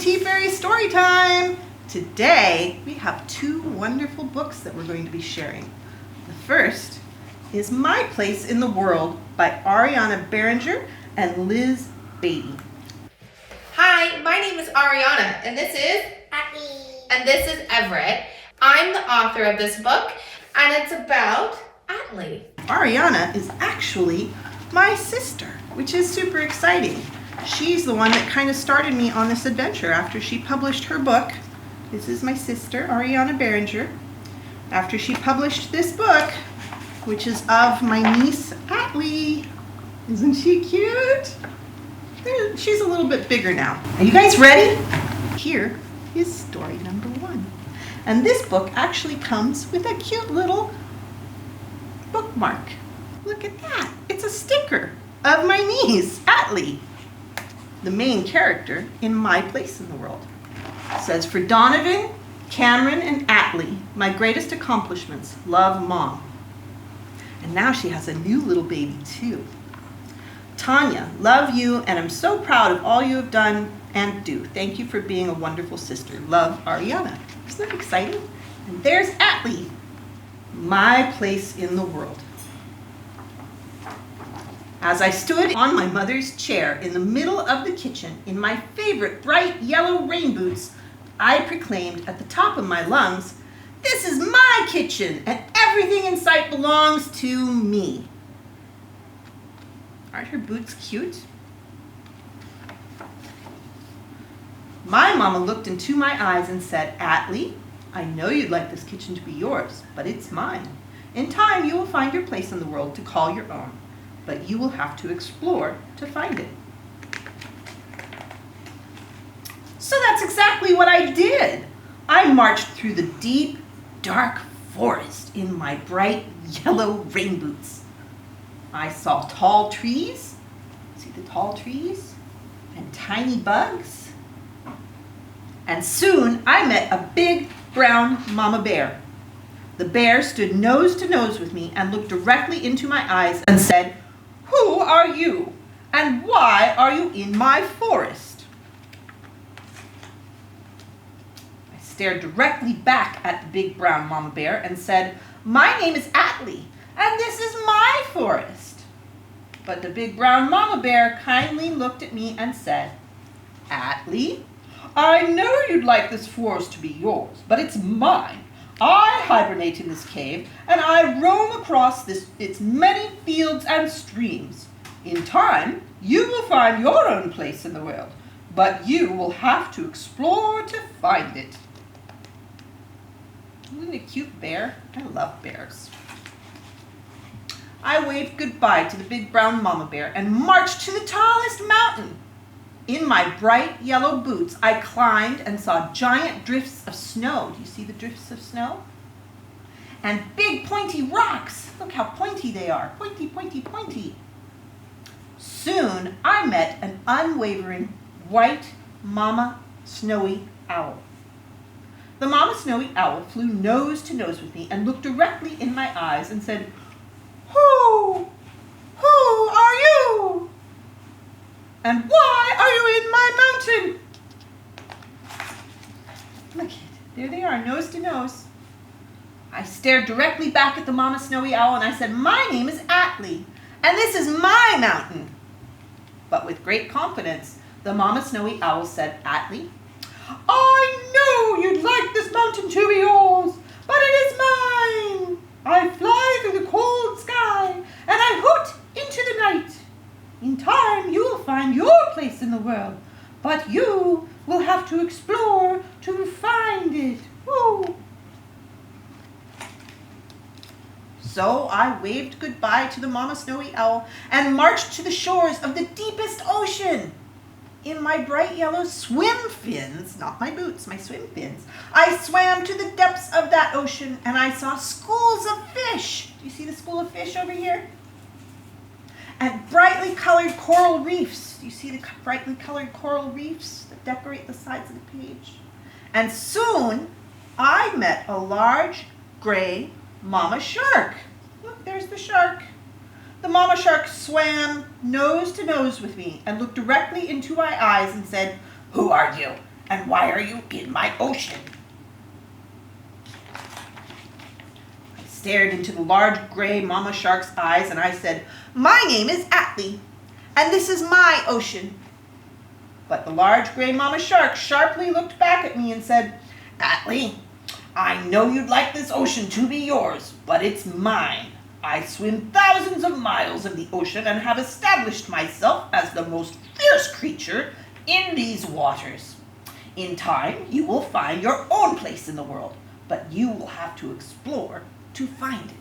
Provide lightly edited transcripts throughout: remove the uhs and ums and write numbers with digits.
TeaFairy story time. Today we have two wonderful books that we're going to be sharing. The first is My Place in the World by Aryanna Berringer and Liz Beatty. Hi, my name is Aryanna, and this is and this is Everett. I'm the author of this book, and it's about Atlee. Aryanna is actually my sister, which is super exciting. She's the one that kind of started me on this adventure after she published her book. This is my sister, Aryanna Berringer. After she published this book, which is of my niece, Atlee. Isn't she cute? She's a little bit bigger now. Are you guys ready? Here is story number 1. And this book actually comes with a cute little bookmark. Look at that. It's a sticker of my niece, Atlee, the main character in My Place in the World. It says, for Donovan, Cameron, and Atlee, my greatest accomplishments, love, Mom. And now she has a new little baby too. Tanya, love you, and I'm so proud of all you have done and do. Thank you for being a wonderful sister. Love, Aryanna. Isn't that exciting? And there's Atlee, My Place in the World. As I stood on my mother's chair in the middle of the kitchen in my favorite bright yellow rain boots, I proclaimed at the top of my lungs, "This is my kitchen, and everything in sight belongs to me." Aren't her boots cute? My mama looked into my eyes and said, Atlee, I know you'd like this kitchen to be yours, but it's mine. In time, you will find your place in the world to call your own, but you will have to explore to find it. So that's exactly what I did. I marched through the deep, dark forest in my bright yellow rain boots. I saw tall trees, see the tall trees, and tiny bugs. And soon I met a big brown mama bear. The bear stood nose to nose with me and looked directly into my eyes and said, "Who are you, and why are you in my forest?" I stared directly back at the big brown mama bear and said, "My name is Atlee, and this is my forest." But the big brown mama bear kindly looked at me and said, "Atlee, I know you'd like this forest to be yours, but it's mine. I hibernate in this cave, and I roam across its many fields and streams. In time, you will find your own place in the world, but you will have to explore to find it." Isn't it a cute bear? I love bears. I waved goodbye to the big brown mama bear and marched to the tallest mountain. In my bright yellow boots, I climbed and saw giant drifts of snow. Do you see the drifts of snow? And big pointy rocks. Look how pointy they are. Pointy, pointy, pointy. Soon I met an unwavering white mama snowy owl. The mama snowy owl flew nose to nose with me and looked directly in my eyes and said, Who are you? And why are you in my mountain?" Look, there they are, nose to nose. I stared directly back at the mama snowy owl and I said, "My name is Atlee, and this is my mountain." But with great confidence, the mama snowy owl said, "Atlee, I know you'd like this mountain to be yours, but it is mine. I fly through the cold sky, and I hoot into the night. In time, you will find your place in the world, but you will have to explore to find it." Woo! So I waved goodbye to the mama snowy owl and marched to the shores of the deepest ocean. In my bright yellow swim fins, not my boots, my swim fins, I swam to the depths of that ocean and I saw schools of fish. Do you see the school of fish over here? And brightly colored coral reefs. Do you see the brightly colored coral reefs that decorate the sides of the page? And soon I met a large gray mama shark. Look, there's the shark. The mama shark swam nose to nose with me and looked directly into my eyes and said, "Who are you? And why are you in my ocean? I stared into the large gray mama shark's eyes and I said, my name is Atlee, and this is my ocean. But the large gray mama shark sharply looked back at me and said, Atlee, I know you'd like this ocean to be yours, but it's mine. I swim thousands of miles of the ocean and have established myself as the most fierce creature in these waters. In time, you will find your own place in the world, but you will have to explore to find it.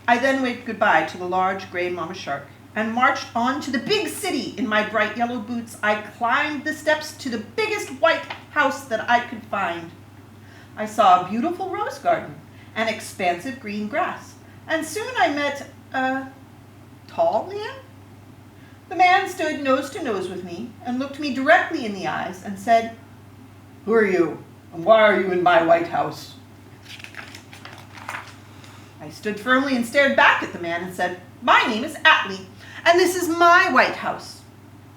I then waved goodbye to the large gray mama shark and marched on to the big city. In my bright yellow boots, I climbed the steps to the biggest white house that I could find. I saw a beautiful rose garden and expansive green grass, and soon I met a tall man. The man stood nose to nose with me and looked me directly in the eyes and said, who are you, and why are you in my white house? I stood firmly and stared back at the man and said, my name is Atlee, and this is my white house.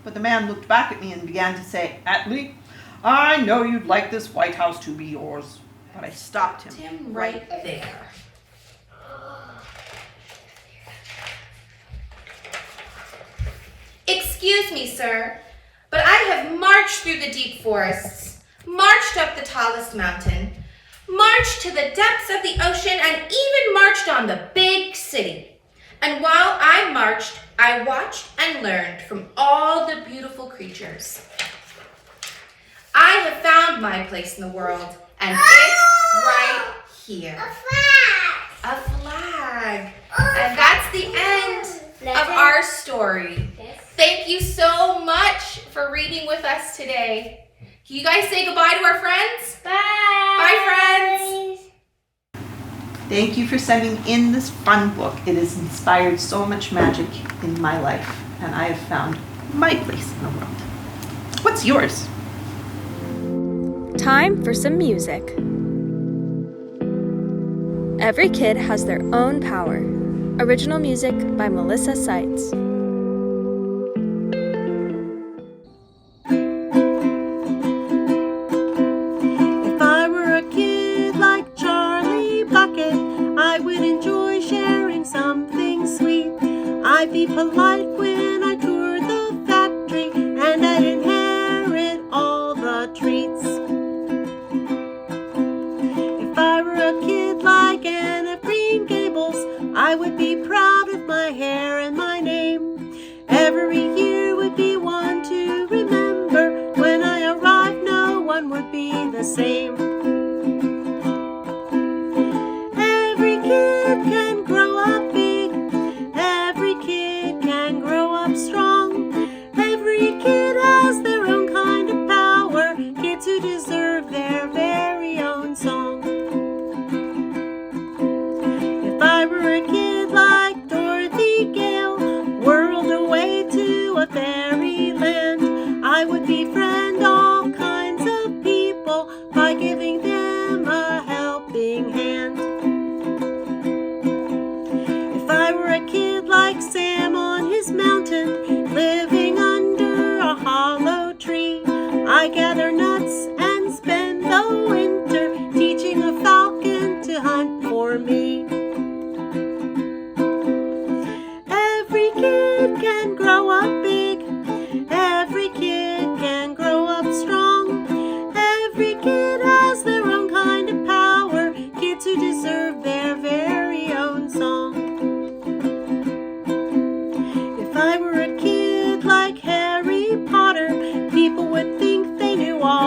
But the man looked back at me and began to say, Atlee, I know you'd like this white house to be yours. But I stopped him right there. Excuse me, sir, but I have marched through the deep forests, marched up the tallest mountain, marched to the depths of the ocean, and even marched on the big city. And while I marched, I watched and learned from all the beautiful creatures. I have found my place in the world, and it's right here. A flag! A flag. And that's the end of our story. Thank you so much for reading with us today. Can you guys say goodbye to our friends? Bye! Bye, friends! Thank you for sending in this fun book. It has inspired so much magic in my life, and I have found my place in the world. What's yours? Time for some music. Every kid has their own power. Original music by Melissa Seitz. If I were a kid like Charlie Bucket, I would enjoy sharing something sweet. I'd be polite when I toured the factory, and I'd inherit all the treats. If I were a kid like Anne of Green Gables, I would be proud of my hair and my name. Every year would be one to remember. When I arrived, no one would be the same. Every kid can grow up big. Every kid can grow up strong. Every kid has their own kind of power. Kids who deserve their very own song. If I were a kid like Dorothy Gale, whirled away to a fairyland, I would befriend all kinds of people by giving them a helping hand. If I were a kid like Sam on his mountain, living under a hollow tree, I gather nuts and spend the winter teaching a falcon to hunt for me. Every kid can grow up big. Every kid can grow up strong. Every kid has their own kind of power. Kids who deserve their very own song. If I were a kid like Harry Potter, people would think they knew all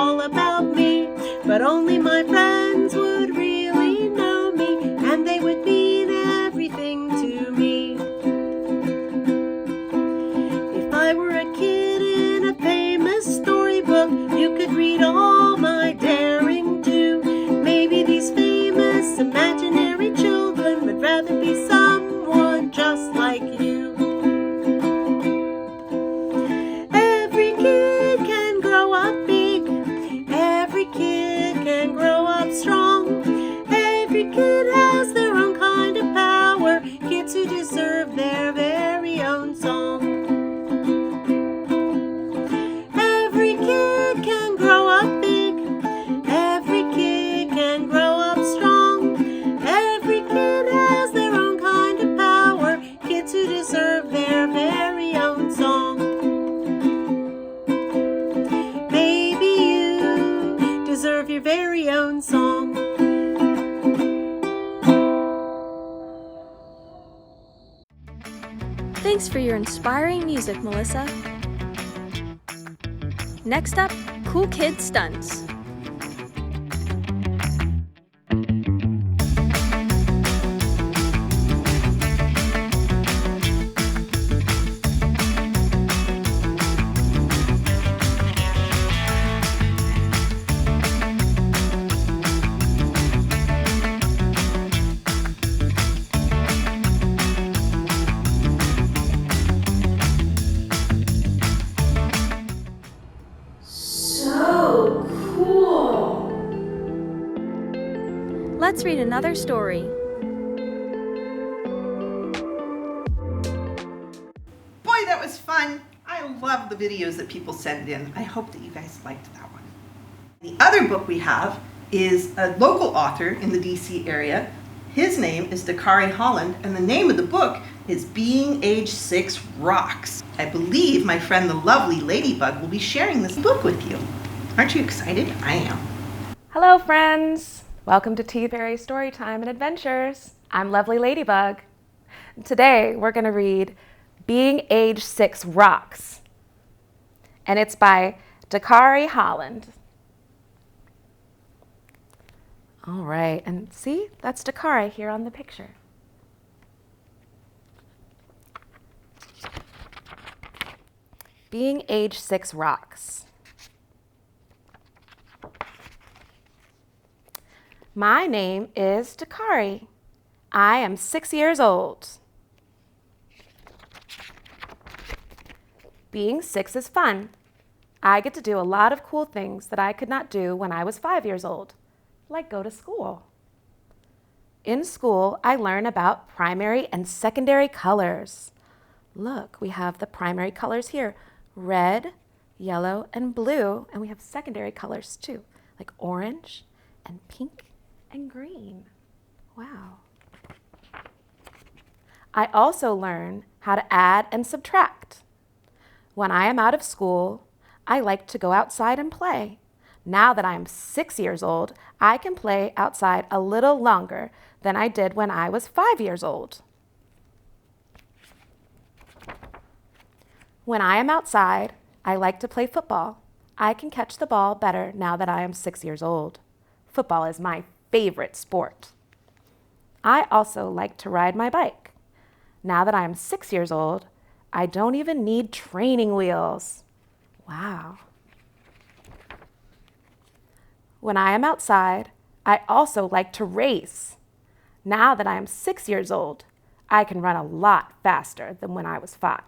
Thanks for your inspiring music, Melissa. Next up, Cool Kid Stunts. Let's read another story. Boy, that was fun. I love the videos that people send in. I hope that you guys liked that one. The other book we have is a local author in the DC area. His name is Dekari Holland, and the name of the book is Being Age 6 Rocks. I believe my friend the lovely Ladybug will be sharing this book with you. Aren't you excited? I am. Hello, friends. Welcome to TeaFairy Storytime and Adventures. I'm lovely Ladybug. Today, we're going to read Being Age 6 Rocks, and it's by Dekari Holland. All right, and see, that's Dekari here on the picture. Being Age 6 Rocks. My name is Dekari. I am 6 years old. Being 6 is fun. I get to do a lot of cool things that I could not do when I was 5 years old, like go to school. In school, I learn about primary and secondary colors. Look, we have the primary colors here, red, yellow, and blue, and we have secondary colors too, like orange and pink and green. Wow. I also learn how to add and subtract. When I am out of school, I like to go outside and play. Now that I am 6 years old, I can play outside a little longer than I did when I was 5 years old. When I am outside, I like to play football. I can catch the ball better now that I am 6 years old. Football is my favorite sport. I also like to ride my bike. Now that I am 6 years old, I don't even need training wheels. Wow. When I am outside, I also like to race. Now that I am 6 years old, I can run a lot faster than when I was 5.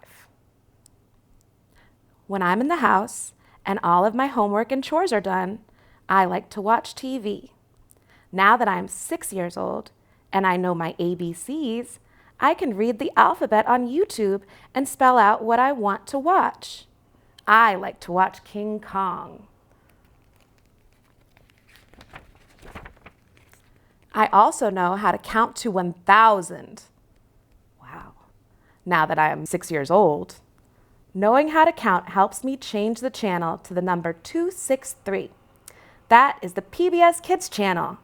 When I'm in the house and all of my homework and chores are done, I like to watch TV. Now that I'm 6 years old and I know my ABCs, I can read the alphabet on YouTube and spell out what I want to watch. I like to watch King Kong. I also know how to count to 1,000. Wow. Now that I am 6 years old, knowing how to count helps me change the channel to the number 263. That is the PBS Kids channel.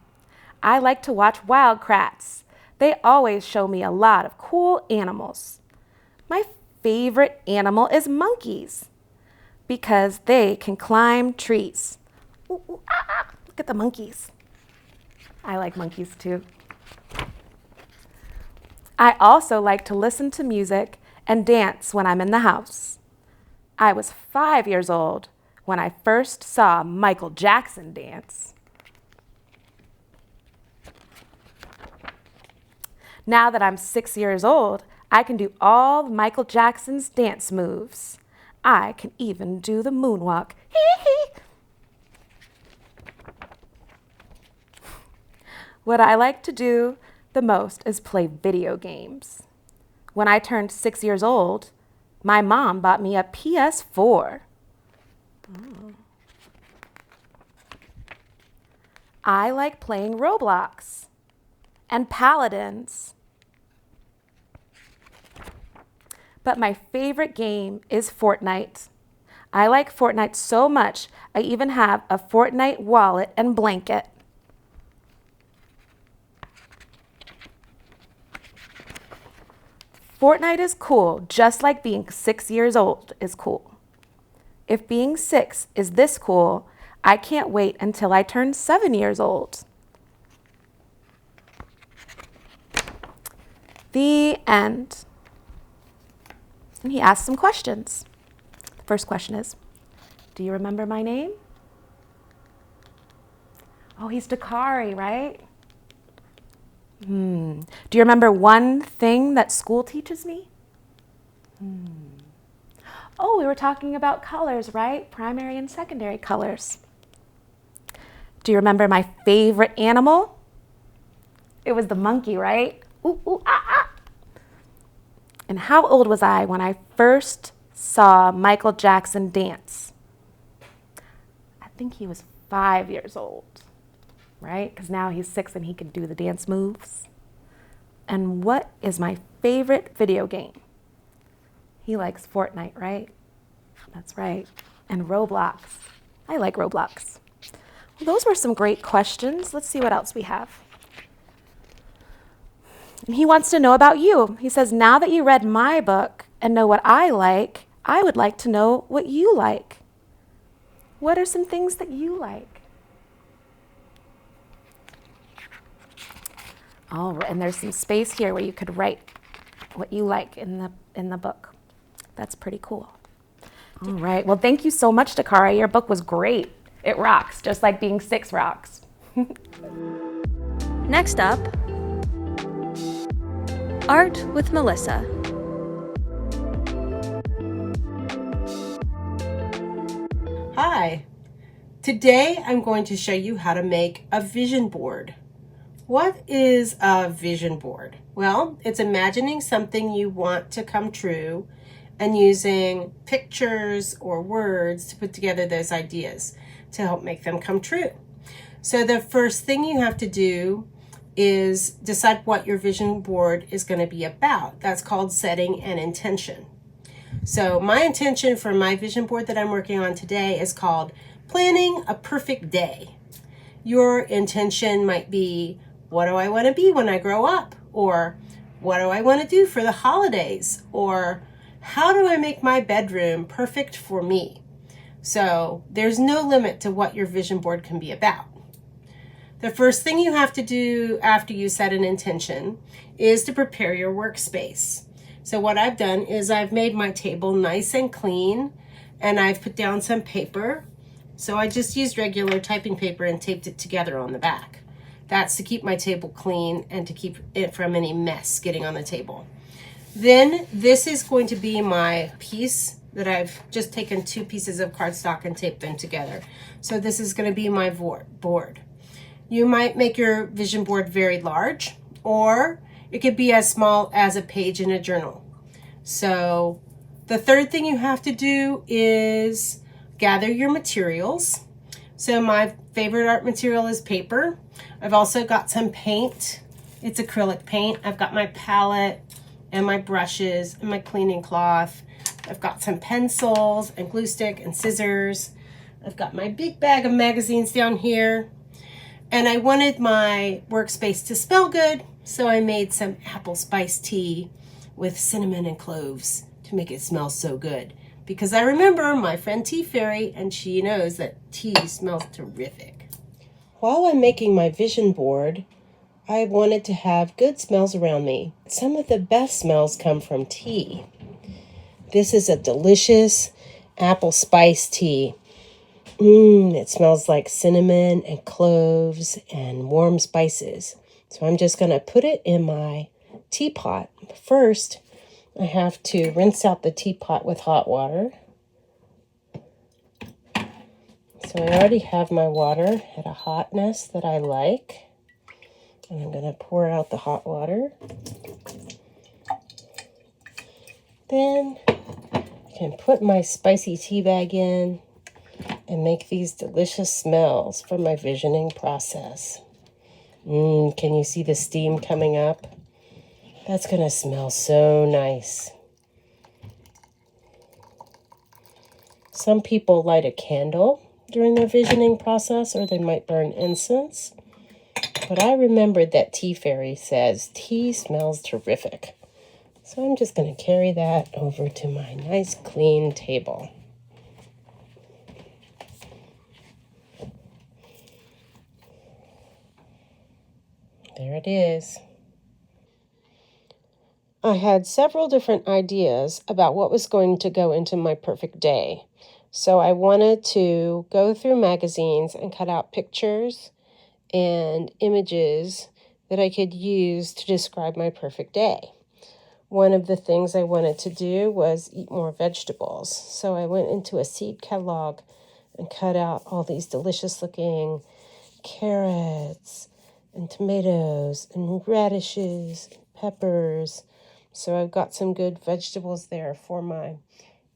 I like to watch Wild Kratts. They always show me a lot of cool animals. My favorite animal is monkeys because they can climb trees. Ooh, ooh, ah, ah. Look at the monkeys. I like monkeys too. I also like to listen to music and dance when I'm in the house. I was 5 years old when I first saw Michael Jackson dance. Now that I'm 6 years old, I can do all of Michael Jackson's dance moves. I can even do the moonwalk. What I like to do the most is play video games. When I turned 6 years old, my mom bought me a PS4. I like playing Roblox and Paladins. But my favorite game is Fortnite. I like Fortnite so much, I even have a Fortnite wallet and blanket. Fortnite is cool, just like being 6 years old is cool. If being 6 is this cool, I can't wait until I turn 7 years old. The end. And he asked some questions. The first question is, do you remember my name? Oh, he's Dekari, right? Do you remember one thing that school teaches me? Oh, we were talking about colors, right? Primary and secondary colors. Do you remember my favorite animal? It was the monkey, right? Ooh, ooh, ah, ah. And how old was I when I first saw Michael Jackson dance? I think he was 5 years old, right? Because now he's 6 and he can do the dance moves. And what is my favorite video game? He likes Fortnite, right? That's right. And Roblox. I like Roblox. Well, those were some great questions. Let's see what else we have. And he wants to know about you. He says, now that you read my book and know what I like, I would like to know what you like. What are some things that you like? All right, and there's some space here where you could write what you like in the book. That's pretty cool. All right, well, thank you so much, Dekari. Your book was great. It rocks, just like being 6 rocks. Next up, Art with Melissa. Hi. Today I'm going to show you how to make a vision board. What is a vision board? Well, it's imagining something you want to come true and using pictures or words to put together those ideas to help make them come true. So the first thing you have to do is decide what your vision board is going to be about. That's called setting an intention. So my intention for my vision board that I'm working on today is called Planning a Perfect Day. Your intention might be, what do I want to be when I grow up? Or what do I want to do for the holidays? Or how do I make my bedroom perfect for me? So there's no limit to what your vision board can be about. The first thing you have to do after you set an intention is to prepare your workspace. So what I've done is I've made my table nice and clean, and I've put down some paper. So I just used regular typing paper and taped it together on the back. That's to keep my table clean and to keep it from any mess getting on the table. Then this is going to be my piece that I've just taken 2 pieces of cardstock and taped them together. So this is going to be my board. You might make your vision board very large, or it could be as small as a page in a journal. So the third thing you have to do is gather your materials. So my favorite art material is paper. I've also got some paint. It's acrylic paint. I've got my palette and my brushes and my cleaning cloth. I've got some pencils and glue stick and scissors. I've got my big bag of magazines down here. And I wanted my workspace to smell good, so I made some apple spice tea with cinnamon and cloves to make it smell so good. Because I remember my friend TeaFairy, and she knows that tea smells terrific. While I'm making my vision board, I wanted to have good smells around me. Some of the best smells come from tea. This is a delicious apple spice tea. It smells like cinnamon and cloves and warm spices. So I'm just going to put it in my teapot. First, I have to rinse out the teapot with hot water. So I already have my water at a hotness that I like. And I'm going to pour out the hot water. Then I can put my spicy tea bag in and make these delicious smells for my visioning process. Can you see the steam coming up? That's going to smell so nice. Some people light a candle during their visioning process, or they might burn incense. But I remembered that TeaFairy says tea smells terrific. So I'm just going to carry that over to my nice clean table. There it is. I had several different ideas about what was going to go into my perfect day. So I wanted to go through magazines and cut out pictures and images that I could use to describe my perfect day. One of the things I wanted to do was eat more vegetables. So I went into a seed catalog and cut out all these delicious looking carrots and tomatoes and radishes, and peppers. So I've got some good vegetables there for my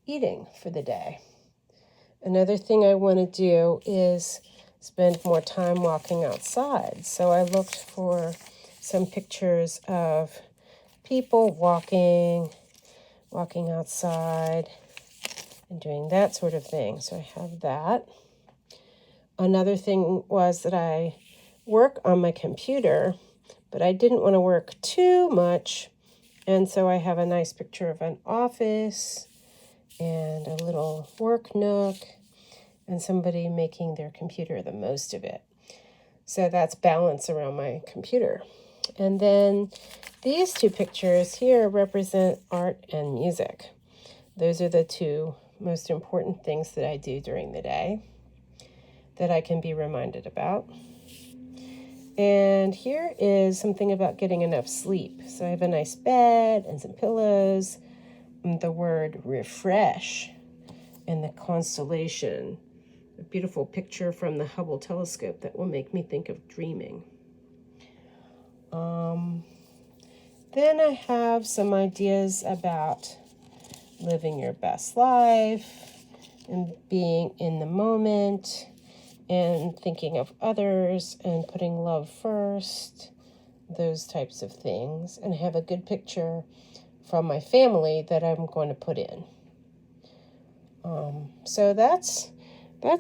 eating for the day. Another thing I want to do is spend more time walking outside. So I looked for some pictures of people walking outside and doing that sort of thing. So I have that. Another thing was that I work on my computer, but I didn't want to work too much. And so I have a nice picture of an office and a little work nook and somebody making their computer the most of it. So that's balance around my computer. And then these two pictures here represent art and music. Those are the two most important things that I do during the day that I can be reminded about. And here is something about getting enough sleep. So I have a nice bed and some pillows, and the word refresh, and the constellation, a beautiful picture from the Hubble telescope that will make me think of dreaming. Then I have some ideas about living your best life and being in the moment and thinking of others and putting love first, those types of things. And I have a good picture from my family that I'm going to put in. So that's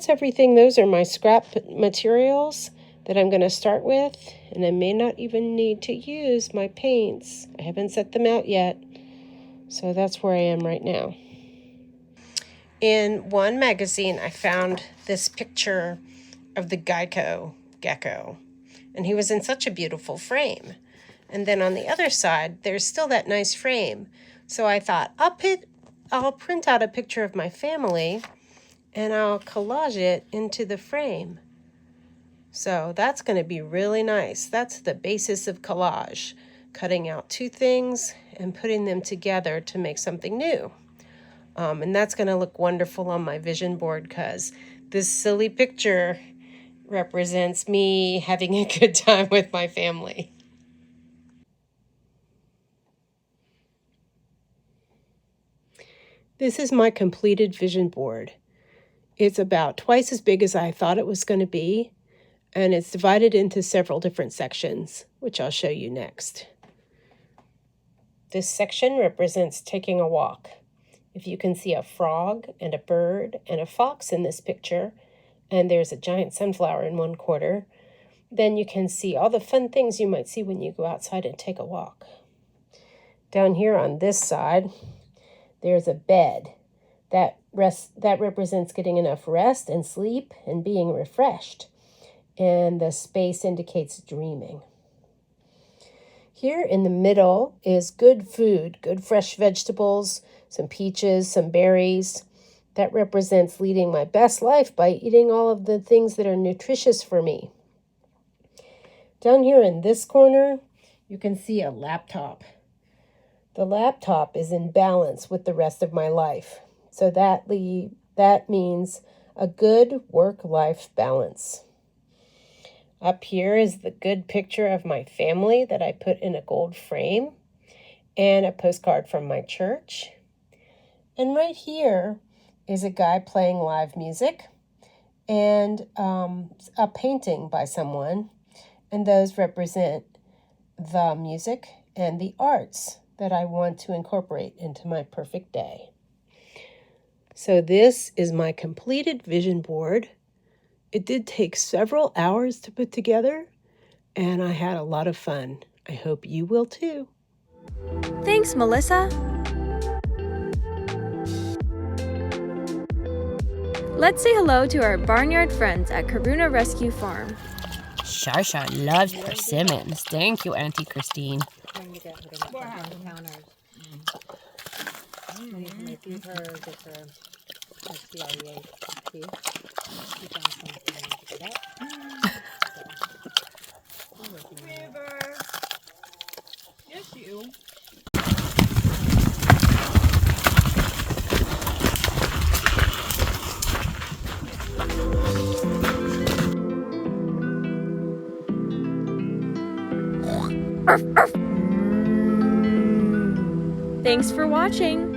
everything. Those are my scrap materials that I'm going to start with, and I may not even need to use my paints. I haven't set them out yet, so that's where I am right now. In one magazine, I found this picture of the Geico gecko, and he was in such a beautiful frame. And then on the other side, there's still that nice frame. So I thought, I'll print out a picture of my family, and I'll collage it into the frame. So that's going to be really nice. That's the basis of collage, cutting out two things and putting them together to make something new. And that's going to look wonderful on my vision board because this silly picture represents me having a good time with my family. This is my completed vision board. It's about twice as big as I thought it was going to be, and it's divided into several different sections, which I'll show you next. This section represents taking a walk. If you can see a frog and a bird and a fox in this picture, and there's a giant sunflower in one corner, then you can see all the fun things you might see when you go outside and take a walk. Down here on this side, there's a bed. That represents getting enough rest and sleep and being refreshed. And the space indicates dreaming. Here in the middle is good food, good fresh vegetables, some peaches, some berries. That represents leading my best life by eating all of the things that are nutritious for me. Down here in this corner, you can see a laptop. The laptop is in balance with the rest of my life. So that means a good work-life balance. Up here is the good picture of my family that I put in a gold frame and a postcard from my church. And right here is a guy playing live music and a painting by someone. And those represent the music and the arts that I want to incorporate into my perfect day. So this is my completed vision board. It did take several hours to put together, and I had a lot of fun. I hope you will too. Thanks, Melissa. Let's say hello to our barnyard friends at Karuna Rescue Farm. Sharsha loves persimmons. Thank you, Auntie Christine. Thanks for watching.